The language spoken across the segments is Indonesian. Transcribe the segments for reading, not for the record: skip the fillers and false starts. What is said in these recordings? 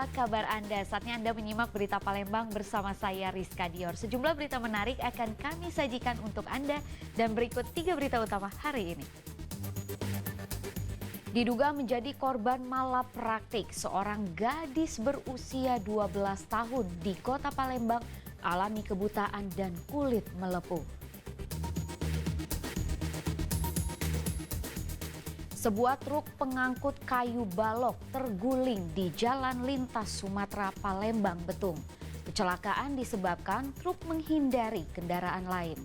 apa kabar Anda? Saatnya Anda menyimak berita Palembang bersama saya Rizka Dior. Sejumlah berita menarik akan kami sajikan untuk Anda dan berikut 3 berita utama hari ini. Diduga menjadi korban malapraktik, seorang gadis berusia 12 tahun di kota Palembang alami kebutaan dan kulit melepuh. Sebuah truk pengangkut kayu balok terguling di Jalan Lintas Sumatera Palembang Betung. Kecelakaan disebabkan truk menghindari kendaraan lain.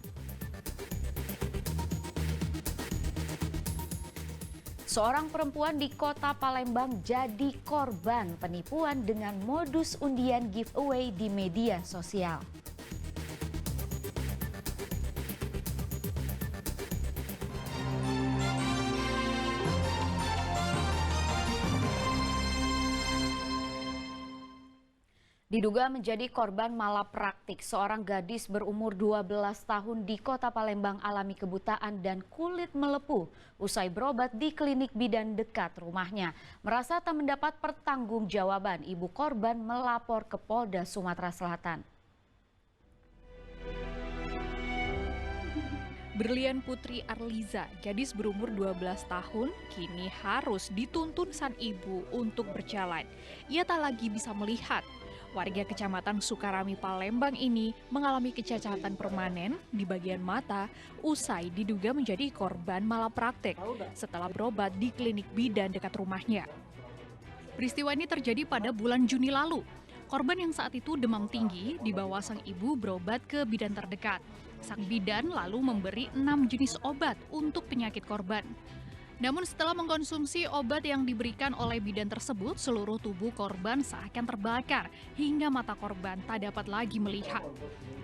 Seorang perempuan di kota Palembang jadi korban penipuan dengan modus undian giveaway di media sosial. Diduga menjadi korban malapraktik, seorang gadis berumur 12 tahun di kota Palembang alami kebutaan dan kulit melepuh usai berobat di klinik bidan dekat rumahnya. Merasa tak mendapat pertanggungjawaban, ibu korban melapor ke Polda Sumatera Selatan. Berlian Putri Arliza, gadis berumur 12 tahun, kini harus dituntun sang ibu untuk berjalan. Ia tak lagi bisa melihat. Warga Kecamatan Sukarami, Palembang ini mengalami kecacatan permanen di bagian mata usai diduga menjadi korban malapraktik setelah berobat di klinik bidan dekat rumahnya. Peristiwa ini terjadi pada bulan Juni lalu. Korban yang saat itu demam tinggi dibawa sang ibu berobat ke bidan terdekat. Sang bidan lalu memberi 6 jenis obat untuk penyakit korban. Namun setelah mengkonsumsi obat yang diberikan oleh bidan tersebut, seluruh tubuh korban seakan terbakar hingga mata korban tak dapat lagi melihat.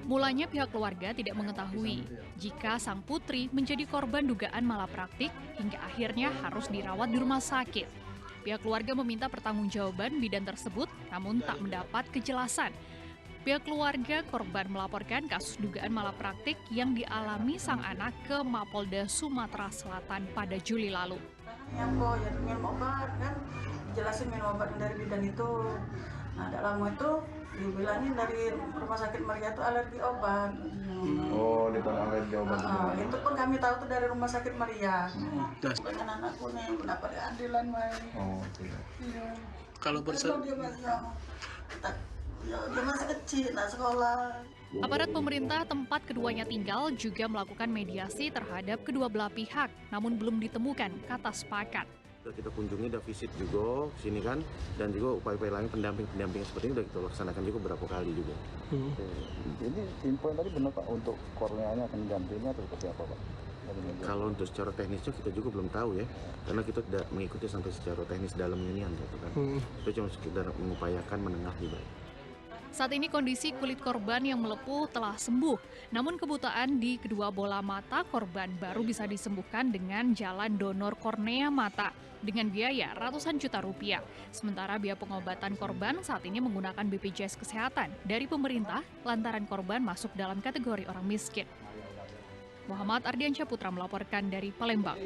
Mulanya pihak keluarga tidak mengetahui jika sang putri menjadi korban dugaan malapraktik hingga akhirnya harus dirawat di rumah sakit. Pihak keluarga meminta pertanggungjawaban bidan tersebut, namun tak mendapat kejelasan. Pihak keluarga korban melaporkan kasus dugaan malapraktik yang dialami sang anak ke Mapolda Sumatera Selatan pada Juli lalu. Yang kok ya minum obat kan, jelasin minum obat dari bidan itu. Nah, tak lama itu dibilangin dari rumah sakit Maria itu alergi obat. Oh, ditolak alergi obat. Itu pun kami tahu tuh dari rumah sakit Maria. Dengan anakku nih mendapat keadilan, Mai. Oh, tidak. Iya. Kalau dia masih kecil, nak sekolah. Aparat pemerintah tempat keduanya tinggal juga melakukan mediasi terhadap kedua belah pihak, namun belum ditemukan kata sepakat. Kita kunjungi, ada visit juga sini kan, dan juga upaya-upaya lain pendamping seperti ini sudah kita laksanakan juga beberapa kali juga. Jadi info yang tadi benar Pak, untuk korneanya akan digantinya atau seperti apa Pak? Kalau untuk secara teknisnya kita juga belum tahu ya, karena kita tidak mengikuti sampai secara teknis dalam inian gitu kan. Kita cuma sekedar mengupayakan menengah di baik. Saat ini kondisi kulit korban yang melepuh telah sembuh, namun kebutaan di kedua bola mata korban baru bisa disembuhkan dengan jalan donor kornea mata dengan biaya ratusan juta rupiah. Sementara biaya pengobatan korban saat ini menggunakan BPJS Kesehatan dari pemerintah lantaran korban masuk dalam kategori orang miskin. Muhammad Ardiansyah Putra melaporkan dari Palembang.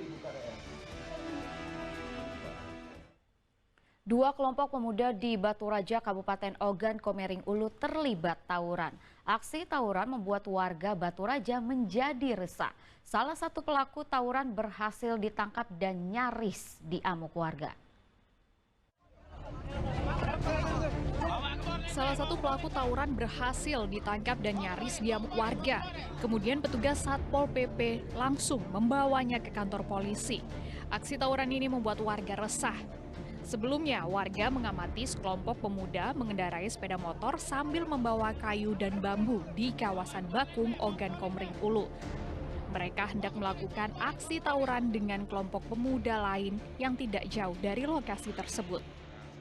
Dua kelompok pemuda di Batu Raja, Kabupaten Ogan Komering Ulu terlibat tawuran. Aksi tawuran membuat warga Batu Raja menjadi resah. Salah satu pelaku tawuran berhasil ditangkap dan nyaris diamuk warga. Salah satu pelaku tawuran berhasil ditangkap dan nyaris diamuk warga. Kemudian petugas Satpol PP langsung membawanya ke kantor polisi. Aksi tawuran ini membuat warga resah. Sebelumnya, warga mengamati sekelompok pemuda mengendarai sepeda motor sambil membawa kayu dan bambu di kawasan Bakung, Ogan Komering Ulu. Mereka hendak melakukan aksi tawuran dengan kelompok pemuda lain yang tidak jauh dari lokasi tersebut.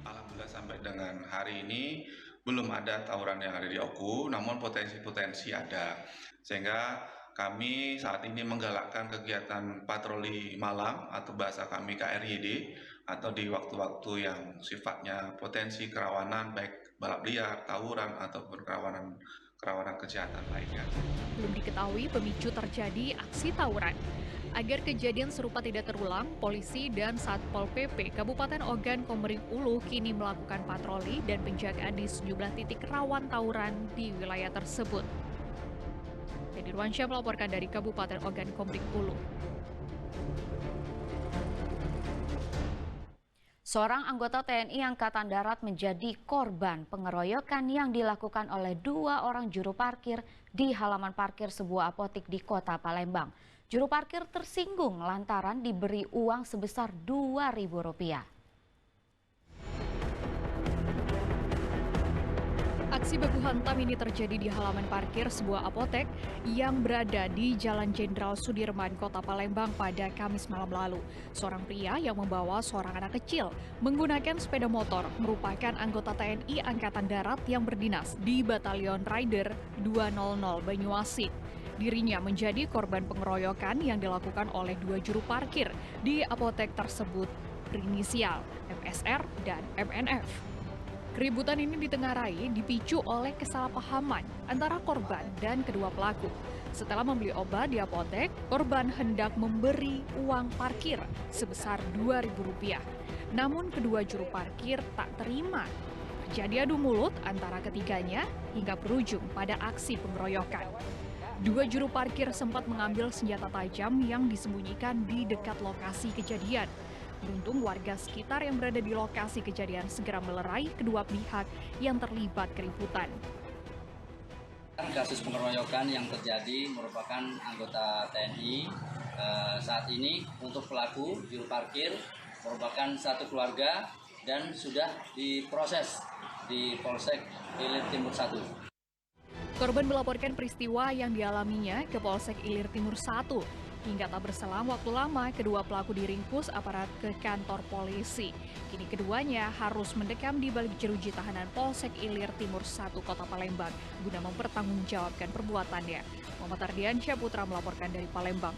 Alhamdulillah sampai dengan hari ini belum ada tawuran yang ada di Oku, namun potensi-potensi ada. Sehingga kami saat ini menggalakkan kegiatan patroli malam atau bahasa kami KRYD, atau di waktu-waktu yang sifatnya potensi kerawanan baik balap liar, tawuran ataupun kerawanan kerawanan kejahatan lainnya. Belum diketahui pemicu terjadi aksi tawuran. Agar kejadian serupa tidak terulang, polisi dan Satpol PP Kabupaten Ogan Komering Ulu kini melakukan patroli dan penjagaan di sejumlah titik rawan tawuran di wilayah tersebut. Dedi Ruansyah melaporkan dari Kabupaten Ogan Komering Ulu. Seorang anggota TNI Angkatan Darat menjadi korban pengeroyokan yang dilakukan oleh 2 orang juru parkir di halaman parkir sebuah apotek di Kota Palembang. Juru parkir tersinggung lantaran diberi uang sebesar Rp2.000. Aksi baku hantam ini terjadi di halaman parkir sebuah apotek yang berada di Jalan Jenderal Sudirman, Kota Palembang pada Kamis malam lalu. Seorang pria yang membawa seorang anak kecil menggunakan sepeda motor merupakan anggota TNI Angkatan Darat yang berdinas di Batalion Rider 200 Banyuasin. Dirinya menjadi korban pengeroyokan yang dilakukan oleh 2 juru parkir di apotek tersebut berinisial MSR dan MNF. Keributan ini ditengarai dipicu oleh kesalahpahaman antara korban dan kedua pelaku. Setelah membeli obat di apotek, korban hendak memberi uang parkir sebesar Rp2.000. Namun kedua juru parkir tak terima. Terjadi adu mulut antara ketiganya hingga berujung pada aksi pengeroyokan. 2 juru parkir sempat mengambil senjata tajam yang disembunyikan di dekat lokasi kejadian. Beruntung warga sekitar yang berada di lokasi kejadian segera melerai kedua pihak yang terlibat keributan. Kasus pengeroyokan yang terjadi merupakan anggota TNI. Saat ini untuk pelaku juru parkir merupakan satu keluarga dan sudah diproses di Polsek Ilir Timur 1. Korban melaporkan peristiwa yang dialaminya ke Polsek Ilir Timur 1. Hingga tak berselang waktu lama, kedua pelaku diringkus aparat ke kantor polisi. Kini keduanya harus mendekam di balik jeruji tahanan Polsek Ilir Timur 1 Kota Palembang guna mempertanggungjawabkan perbuatannya. Muhammad Ardiansyah Putra melaporkan dari Palembang.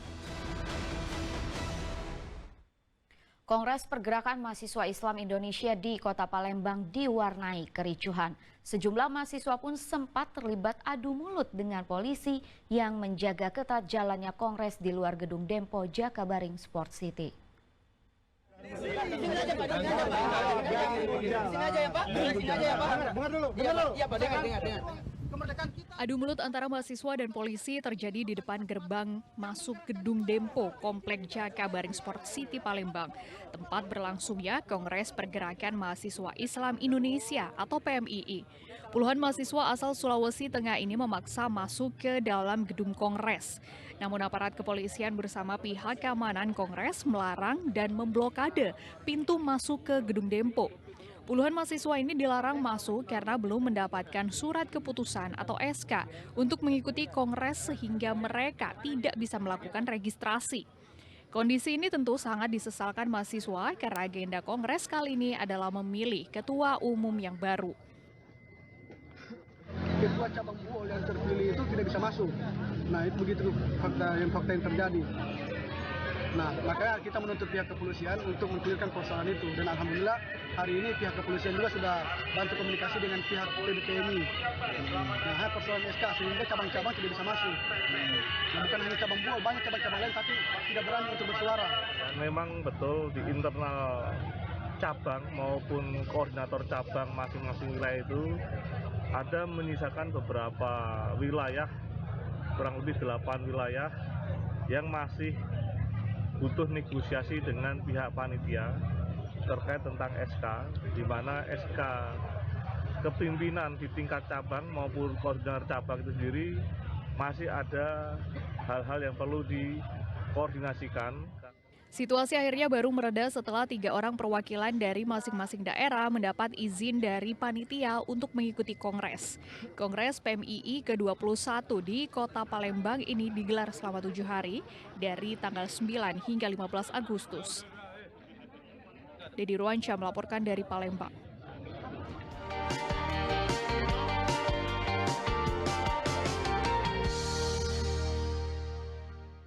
Kongres Pergerakan Mahasiswa Islam Indonesia di Kota Palembang diwarnai kericuhan. Sejumlah mahasiswa pun sempat terlibat adu mulut dengan polisi yang menjaga ketat jalannya kongres di luar gedung Dempo Jakabaring Sport City. Adu mulut antara mahasiswa dan polisi terjadi di depan gerbang masuk gedung Dempo Komplek Jakabaring Sport City Palembang, tempat berlangsungnya Kongres Pergerakan Mahasiswa Islam Indonesia atau PMII. Puluhan mahasiswa asal Sulawesi Tengah ini memaksa masuk ke dalam gedung Kongres. Namun aparat kepolisian bersama pihak keamanan Kongres melarang dan memblokade pintu masuk ke gedung Dempo. Puluhan mahasiswa ini dilarang masuk karena belum mendapatkan surat keputusan atau SK untuk mengikuti kongres sehingga mereka tidak bisa melakukan registrasi. Kondisi ini tentu sangat disesalkan mahasiswa karena agenda kongres kali ini adalah memilih ketua umum yang baru. Ketua cabang BUOL yang terpilih itu tidak bisa masuk. Nah, itu begitu fakta yang terjadi. Nah, makanya kita menuntut pihak kepolisian untuk mengklirkan persoalan itu. Dan alhamdulillah hari ini pihak kepolisian juga sudah bantu komunikasi dengan pihak PDPMI. Nah, persoalan SK sehingga cabang-cabang tidak bisa masuk. Nah, bukan hanya cabang BUOL, banyak cabang-cabang lain tapi tidak berani untuk bersuara. Memang betul di internal cabang maupun koordinator cabang masing-masing wilayah itu ada menyisakan beberapa wilayah, kurang lebih 8 wilayah yang masih butuh negosiasi dengan pihak panitia terkait tentang SK, di mana SK kepimpinan di tingkat cabang maupun koordinator cabang itu sendiri masih ada hal-hal yang perlu dikoordinasikan. Situasi akhirnya baru mereda setelah 3 orang perwakilan dari masing-masing daerah mendapat izin dari panitia untuk mengikuti kongres. Kongres PMII ke-21 di Kota Palembang ini digelar selama 7 hari dari tanggal 9 hingga 15 Agustus. Dedi Ruansyah melaporkan dari Palembang.